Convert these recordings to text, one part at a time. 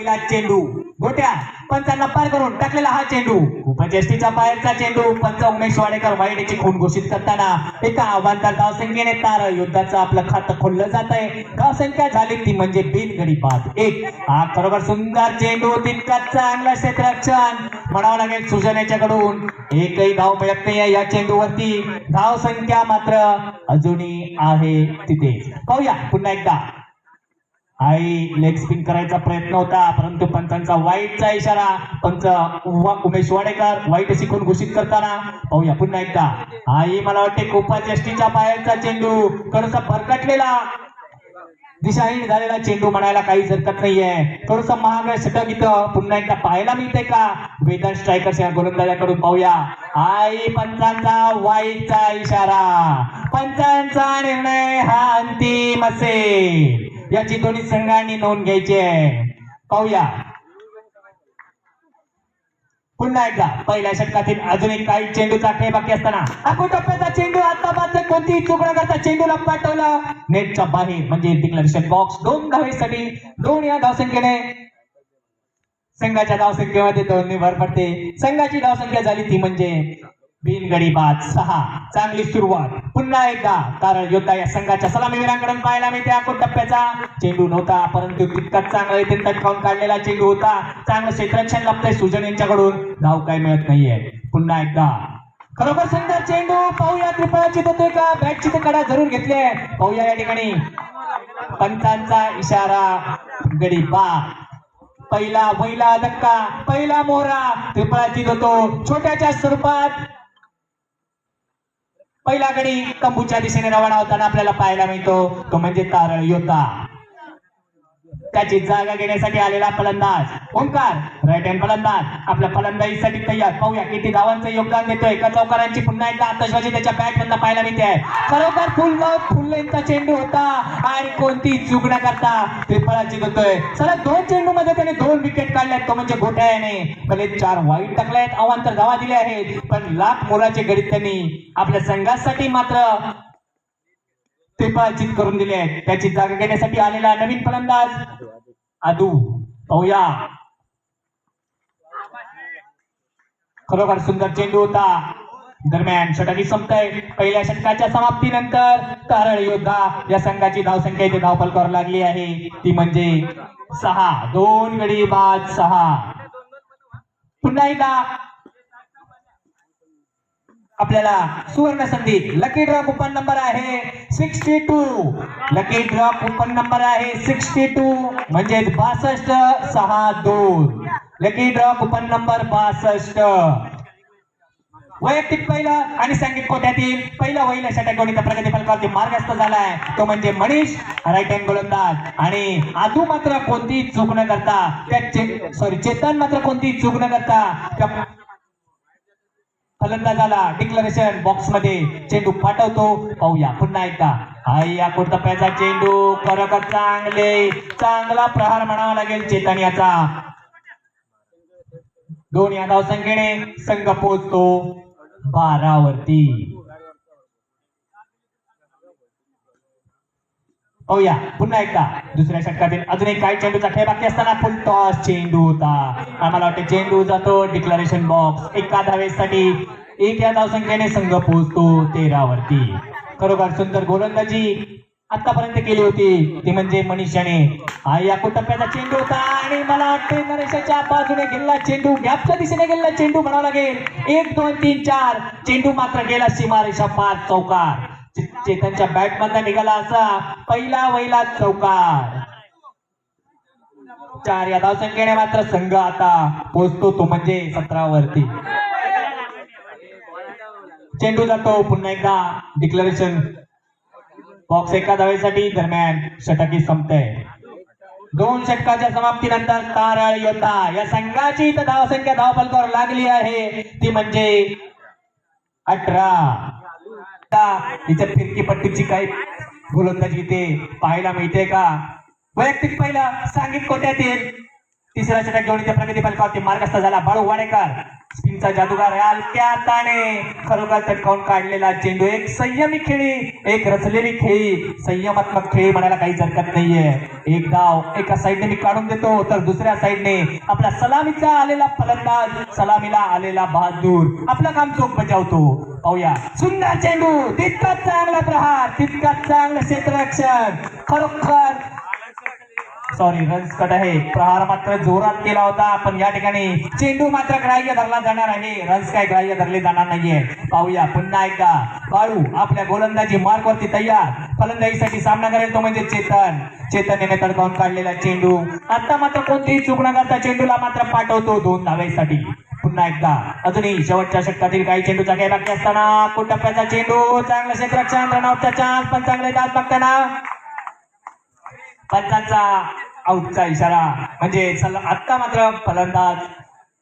पहिला चेंडू गोट्या पंचांना पार करून टाकलेला हा चेंडू उपचेष्टीच्या बाहेरचा चेंडू पंच उमेश वाडेकर वाईटची खून घोषित करताना एका आव्हानदार धावसंख्येने तारळ युद्धाचं आपलं खातं खोललं जात आहे. धावसंख्या झाली ती म्हणजे बिनगडी बाद 1. हा खरोखर सुंदर चेंडू तितकाच चांगला क्षेत्ररक्षण म्हणावं लागेल सुजनेच्याकडून. एकही धाव मिळत नाहीये या चेंडूवरती. धावसंख्या मात्र अजूनही आहे तिथेच. पाहूया पुन्हा एकदा. आई लेग स्पिन करायचा प्रयत्न होता परंतु पंचांचा वाईटचा इशारा. पंच उमेश वाडेकर वाईट अशी खून घोषित करताना पाहूया पुन्हा एकदा. आई मला वाटते उपचेष्टीच्या बाहेरचा चेंडू थोडासा भरकटलेला दिशाहीन झालेला चेंडू म्हणायला काहीच हरकत नाहीये. थोडस महागड षटक इथं पुन्हा एकदा पाहायला मिळते का वेदांत स्ट्रायकर्स या गोलंदाजाकडून. पाहूया आई पंचांचा वाईटचा इशारा. पंचांचा निर्णय हा अंतिम असेल याची दोन्ही संघांनी नोंद घ्यायची आहे. पाहूया पुन्हा एकदा. पहिल्या षटकातील अजून एक काही चेंडूचा खेळ बाकी असताना टप्प्याचा चेंडू आता मात्र कोणतीही चूक न करता चेंडूला पाठवला नेटच्या बाहेर म्हणजे डिक्लेरेशन बॉक्स. 2 धावेसाठी 2 या धावसंख्येने संघाच्या धावसंख्येमध्ये 2 भर पडते. संघाची धावसंख्या झाली ती म्हणजे बिनगडी बाद 6. चांगली सुरुवात पुन्हा एकदा कारण योद्धा या संघाच्या सलामीवीरांकडून पाहायला मिळते. आखूड टप्प्याचा चेंडू नव्हता परंतु तितकाच चांगला इथे तटकावून काढलेला चेंडू होता. चांगलं क्षेत्ररक्षण लपतंय सुजन यांच्याकडून. धाव काय मिळत नाहीये. पुन्हा एकदा खरोखर सुंदर चेंडू. पाहूया त्रिफळाची होतोय का बॅटची तर कडा जरूर घेतली. पाहूया या ठिकाणी पंचांचा इशारा गडी बाद. पहिला पहिला धक्का पहिला मोहरा त्रिफळाची होतो छोट्याच्या स्वरूपात. पहिला गडी कंबूच्या दिशेने रवाना होताना आपल्याला पाहायला मिळतो तो म्हणजे तारळ योद्धा. त्याची जागा घेण्यासाठी आलेला फलंदाज ओंकार राईट हँड फलंदाज आपल्या फलंदाजीसाठी तयार. पाहूया किती धावांचं योगदान देतोय. एका चौकारांची पुन्हा एकदा आतषबाजी त्याच्या बॅट मधून पाहायला मिळते. खरोखर फुल लेनचा चेंडू होता आणि कोणती चूक न करता त्रिफळाची होतोय. चला 2 चेंडू मध्ये त्याने 2 विकेट काढल्यात तो म्हणजे गोट्या याने. भले 4 वाईट टाकल्यात अवांतर धावा दिल्या आहेत पण लाख मोलाचे गणित त्यांनी आपल्या संघासाठी मात्र त्रिफळाचीत करून दिले आहेत. त्याची जागा घेण्यासाठी आलेला नवीन फलंदाज आदू. पाहूया खरोखर सुंदर चेंडू होता. दरम्यान षटकी संपतय. पहिल्या षटकाच्या समाप्तीनंतर तारळ योद्धा या संघाची धावसंख्या इथे धावफलकावर लागली आहे ती म्हणजे 6. 2 गडी बाद 6. पुन्हा एकदा आपल्याला सुवर्ण संधी. लकी ड्रॉ कुपन नंबर आहे 62. लकी ड्रॉ कुपन नंबर आहे 62 म्हणजे 6262. Lucky draw coupon number 62. वैयक्तिक पहिलं आणि संगीत कोट्यातील पहिला वहिला षटकोनी प्रगती फलकावरती मार्गस्थ झालाय तो म्हणजे मनीष राईट हँड गोलंदाज. आणि आदू मात्र कोणती चूक न करता चेतन मात्र कोणती चूक न करता त्या फलंदाजाला डिक्लेरेशन बॉक्स मध्ये चेंडू पाठवतो. पाहूया पुन्हा एकदा. आई या टप्प्याचा चेंडू खरोखर चांगला प्रहार म्हणावा लागेल चेतन याचा. 2 या धावसंख्येने संघ पोहोचतो 12 वरती. पाहूया पुन्हा एकदा. दुसऱ्या षटकातील अजून एक काही चेंडूचा खेळ बाकी असताना फुल टॉस चेंडू होता. आम्हाला वाटते चेंडू जातो डिक्लेरेशन बॉक्स. एका धावेसाठी 1 या धावसंख्येने संघ पोहोचतो 13 वरती. खरोखर सुंदर गोलंदाजी आतापर्यंत केली होती ती म्हणजे मनीष याने. या टप्प्याचा चेंडू होता आणि मला वाटते नरेशाच्या बाजूने गेलेला चेंडू गॅपच्या दिशेने गेलेला चेंडू म्हणावा लागेल. 1 2 3 4 चेंडू मात्र गेला सीमारेषा 5 चौकार. चेतनच्या बॅट मधला निघाला असा पहिला वहिला चौकार. 4 या धावसंख्येने मात्र संघ आता पोहोचतो तो म्हणजे 17 वरती. चेंडू जातो पुन्हा एकदा डिक्लेरेशन बॉक्स एका धावेसाठी. दरम्यान षटकी संपतय. 2 षटकाच्या समाप्तीनंतर तारळ योद्धा या संघाची इथं धावसंख्या धावफलकावर लागली आहे ती म्हणजे 18. इथे फिरकी पट्टीची काही गोलंदाजी इथे पाहायला मिळते का. वैयक्तिक पहिला सांघिक कोट्यातील तिसऱ्या षटक घेऊन इथे प्रगती फलकावरती मार्गस्थ झाला बाळू वाडेकर. स्पिनचा जादूगार हलक्या ताने खरोखर तटकावून काढलेला चेंडू. एक संयमी खेळी, एक रचलेली खेळी, संयमात्मक खेळी म्हणायला काहीच हरकत नाहीये. एक धाव एका साईडने मी काढून देतो तर दुसऱ्या साईडने आपला सलामीचा आलेला फलंदाज, सलामीला आलेला बहादूर आपलं काम चोख बजावतो. पाहूया सुंदर चेंडू, तितकाच चांगला प्रहार, तितकाच चांगलं क्षेत्ररक्षण. खरोखर सॉरी रन्स कट आहे. प्रहार मात्र जोरात केला होता पण या ठिकाणी चेंडू मात्र ग्राह्य धरला जाणार आहे. रन्स काय ग्राह्य धरले जाणार नाहीये. पाहूया पुन्हा एकदा बाळू आपल्या गोलंदाजी मार्कवरती तयार. फलंदाजीसाठी सामना करेल तो म्हणजे चेतन. चेतनने तडकावून काढलेला चेंडू. आता मात्र कोणतीही चूक न करता चेंडूला मात्र पाठवतो 2 धावेसाठी. पुन्हा एकदा अजूनही शेवटच्या षटकातील काही चेंडूचा खेळ बाकी असताना टप्प्याचा चेंडू, चांगलं क्षेत्ररक्षण, रनआउटचा चान्स पण चांगले दात बघताना पंचांचा आउटचा इशारा. म्हणजे आता मात्र फलंदाज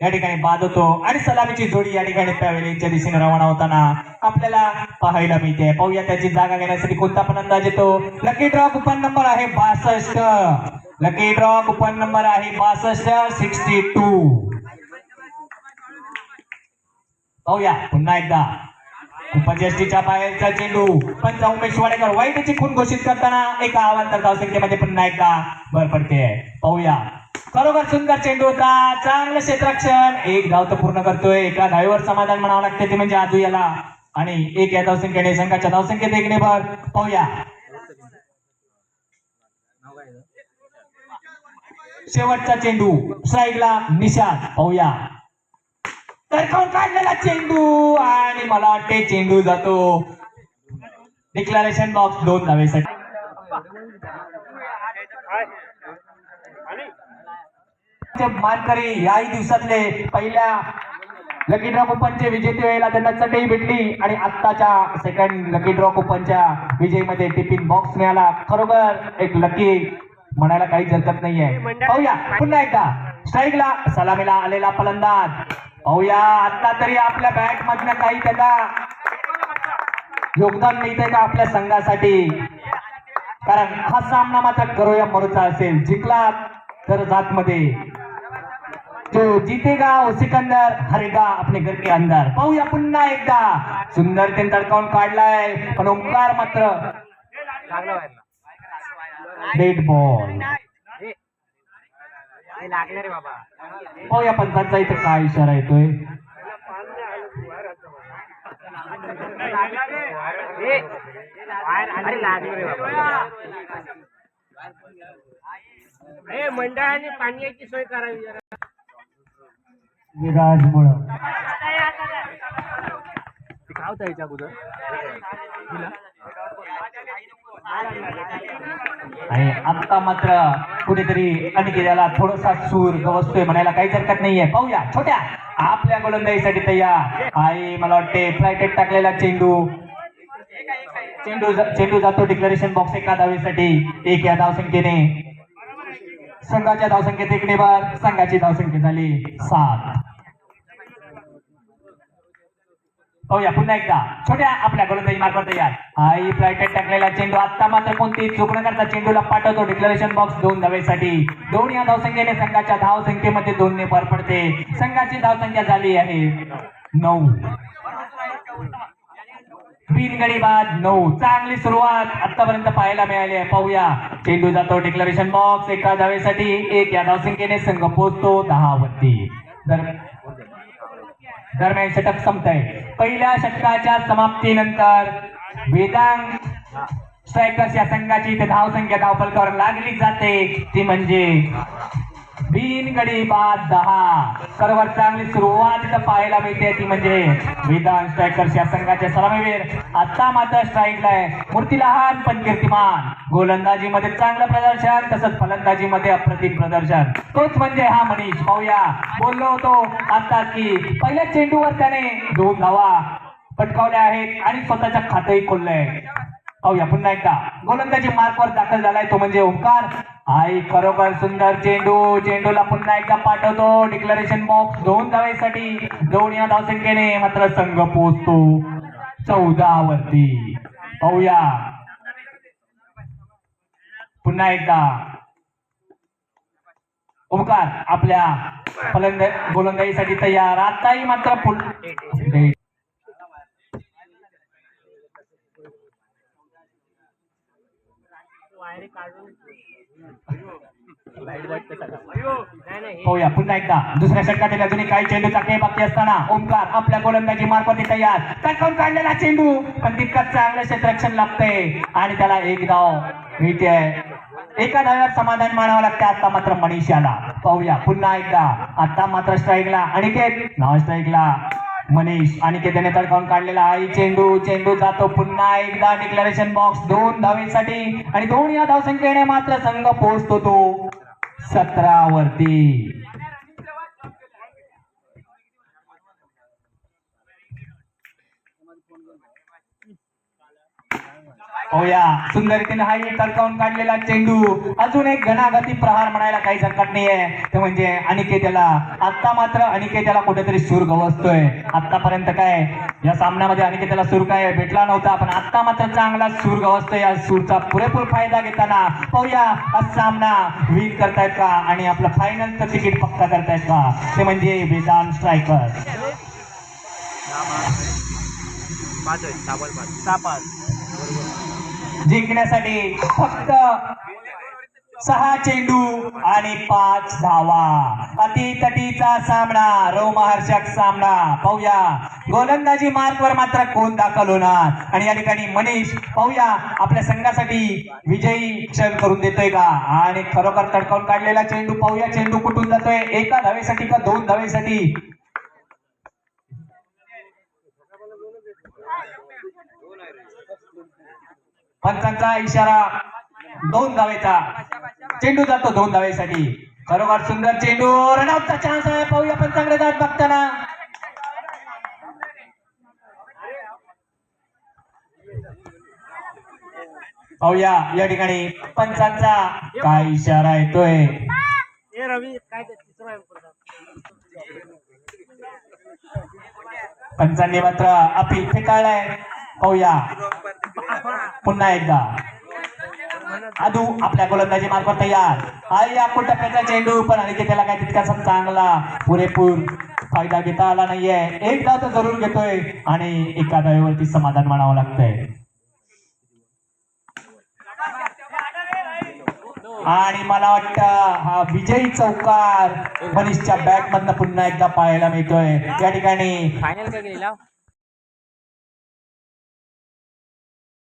या ठिकाणी बाद होतो आणि सलामीची जोडी या ठिकाणी पॅव्हेलियनच्या दिशेने रवाना होताना आपल्याला पाहायला मिळते. पाहूया त्याची जागा घेण्यासाठी कोणता फलंदाज येतो. लकी ड्रॉ कुपन नंबर आहे 62. लकी ड्रॉ कुपन नंबर आहे 62 62. पाहूया पुन्हा एकदा उपजष्टीच्या बाहेरचा चेंडू. पंच उमेश वाडेकर वाईटची खून घोषित करताना एका अवांतर धावसंख्येमध्ये पुन्हा एकदा भर पडते. पाहूया खरोखर सुंदर चेंडू होता, चांगलं क्षेत्ररक्षण. एक धाव तर पूर्ण करतोय. एका धावेवर समाधान म्हणावं लागते ते म्हणजे आजू याला. आणि एक या धावसंख्येने संघाच्या धावसंख्येत एक ने भर. पाहूया शेवटचा चेंडू, स्ट्राईकला निशाद. पाहूया तडकावून काढलेला चेंडू आणि मला वाटते चेंडू जातो डिक्लेरेशन बॉक्स 2 धावेसाठी. मानकरी याही दिवसातले पहिल्या लकी ड्रॉ कुपनचे विजेते व्हायला त्यांना चटई भेटली आणि आत्ताच्या सेकंड लकी ड्रॉ कुपनच्या विजयीमध्ये टिफिन बॉक्स मिळाला. खरोखर एक लकी म्हणायला काहीच हरकत नाहीये. पाहूया पुन्हा एकदा स्ट्राईकला सलामीला आलेला फलंदाज. पाहूया आता तरी आपल्या बॅट मधनं काही त्याला योगदान मिळतंय का आपल्या संघासाठी. कारण हा सामना मात्र करो या मरोचा असेल. जिंकला तर जात मध्ये जो जीतेगा वो सिकंदर, हरेगा अपने घर के अंदर. पाहूया पुन्हा एकदा सुंदर ते तडकावून काढलाय पण ओंकार मात्र डेड बॉल. पाहूया पंचांचा इथे काय इशारा येतोय. मंडळाने पाण्याची सोय करावी. विराजमुळे आणि आता मात्र कुठेतरी अनिकेतला थोडासा सूर गवसतोय म्हणायला काहीच हरकत नाहीये. पाहूया छोट्या आपल्या गोलंदाजीसाठी तयार. आई मला वाटते फ्लायटेट टाकलेला चेंडू. चेंडू जातो डिक्लेरेशन बॉक्स एका धावेसाठी. एक या धावसंख्येने संघाच्या धावसंख्येत एक ने भर. संघाची धावसंख्या झाली 7. पाहूया पुन्हा एकदा छोट्या आपल्या गोलंदाजी मार्फत तयार. आई फ्लायटेट टाकलेला चेंडू. आता मात्र कोणती चूक न करता चेंडूला पाठवतो डिक्लेरेशन बॉक्स 2 धावेसाठी. 2 या धावसंख्येने संघाच्या धावसंख्येमध्ये 2 ने भर पडते. संघाची धावसंख्या झाली आहे 9. बिनगडी बाद 9. चांगली सुरुवात आतापर्यंत पाहायला मिळाली आहे. पाहूया चेंडू जातो डिक्लेरेशन बॉक्स एका धावेसाठी. 1 या धावसंख्येने संघ पोहोचतो 10 वरती. दरम्यान षटक संपतंय. पहिल्या षटकाच्या समाप्तीनंतर वेदांग स्ट्रायकर्स या संघाची इथे धावसंख्या धावफलकावर लागली जाते ती म्हणजे बिनगडी बाद 10. खरोखर चांगली सुरुवात इथं पाहायला मिळते ती म्हणजे वेदांग स्ट्रायकर्स या संघाचे सलामीवीर. आता मात्र स्ट्राईकला आहे मूर्तिलहान पण कीर्तिमान. गोलंदाजीमध्ये चांगलं प्रदर्शन तसंच फलंदाजीमध्ये अप्रतिम प्रदर्शन. तोच म्हणजे हा मनीष. पाहूया बोललो होतो आता की पहिल्या चेंडूवर त्याने 2 धावा पटकावल्या आहेत आणि स्वतःच्या खातंही खोललंय. पाहूया पुन्हा एकदा गोलंदाजी मार्कवर दाखल झालाय तो म्हणजे ओंकार. आई खरोखर सुंदर चेंडू. चेंडूला पुन्हा एकदा पाठवतो डिक्लेरेशन बॉक्स 2 धावेसाठी. 2 या धावसंख्येने मात्र संघ पोहोचतो 14 वरती. पाहूया पुन्हा एकदा ओमकार आपल्या गोलंदाजीसाठी तयार. आताही मात्र वायरी काढून पाहूया पुन्हा एकदा दुसऱ्या षटकातील अजूनही काही चेंडूचा खेळ बाकी असताना ओमकार आपल्या गोलंदाजी मार्फत तयार. टटकावून काढलेला चेंडू पण तितकंच चांगलं क्षेत्ररक्षण लागतंय आणि त्याला एक धाव मिळते. एका धाव्यावर समाधान मानावं लागतं. आता मात्र मनीष आला. पाहूया पुन्हा एकदा. आता मात्र स्ट्राईकला अनिकेत नाव स्ट्राईकला मनीष. अनिकेतने तडकावून काढलेला आहे चेंडू. चेंडू जातो पुन्हा एकदा डिक्लेरेशन बॉक्स 2 धावेसाठी आणि 2 या धावसंख्येने मात्र संघ पोहोचतो तो 17 वरती. होया सुंदर रीतीने हा तडकावून काढलेला चेंडू. अजून एक घणाघाती प्रहार म्हणायला काहीच हरकत नाहीये ते म्हणजे अनिकेतला. आता मात्र अनिकेतला कुठेतरी सूर गवसतोय. आतापर्यंत काय या सामन्यामध्ये अनिकेतला सूर काय भेटला नव्हता पण आता मात्र चांगला सूर गवसतोय. या सूरचा पुरेपूर फायदा घेताना पाहूया हा सामना विन करतायत का आणि आपलं फायनलचं तिकीट पक्का करतायत का ते म्हणजे वेदांत स्ट्रायकर. जिंकण्यासाठी फक्त 6 चेंडू आणि 5 धावा. अटीतटीचा सामना, रोमहर्षक सामना. पाहूया गोलंदाजी मार्कवर मात्र कोण दाखल होणार आणि या ठिकाणी मनीष पाहूया आपल्या संघासाठी विजयी क्षण करून देतोय का आणि खरोखर तडकावून काढलेला चेंडू. पाहूया चेंडू कुठून जातोय. एका धावेसाठी का 2 धावेसाठी. पंचांचा इशारा 2 धावेचा. चेंडू जातो 2 धावेसाठी. खरोखर सुंदर चेंडू. रनआउटचा चान्स आहे. पाहूया पंचांकडे जात बघताना. पाहूया या ठिकाणी पंचांचा काय इशारा येतोय. रवी काय तिसरा पंचांनी मात्र अपील फेटाळलाय. पाहूया पुन्हा एकदा. आदू आपल्या गोलंदाजी मार्फत तयार. आई आपण टप्प्याचा चेंडू पण त्याला काय तितकासा चांगला पुरेपूर फायदा घेता आला नाहीये. एक धाव तर जरूर घेतोय आणि एका धावेवरती समाधान मानावं लागतंय. आणि मला वाटतं हा विजयी चौकार मनीषच्या बॅट मधनं पुन्हा एकदा पाहायला मिळतोय. या ठिकाणी फायनल काय गेला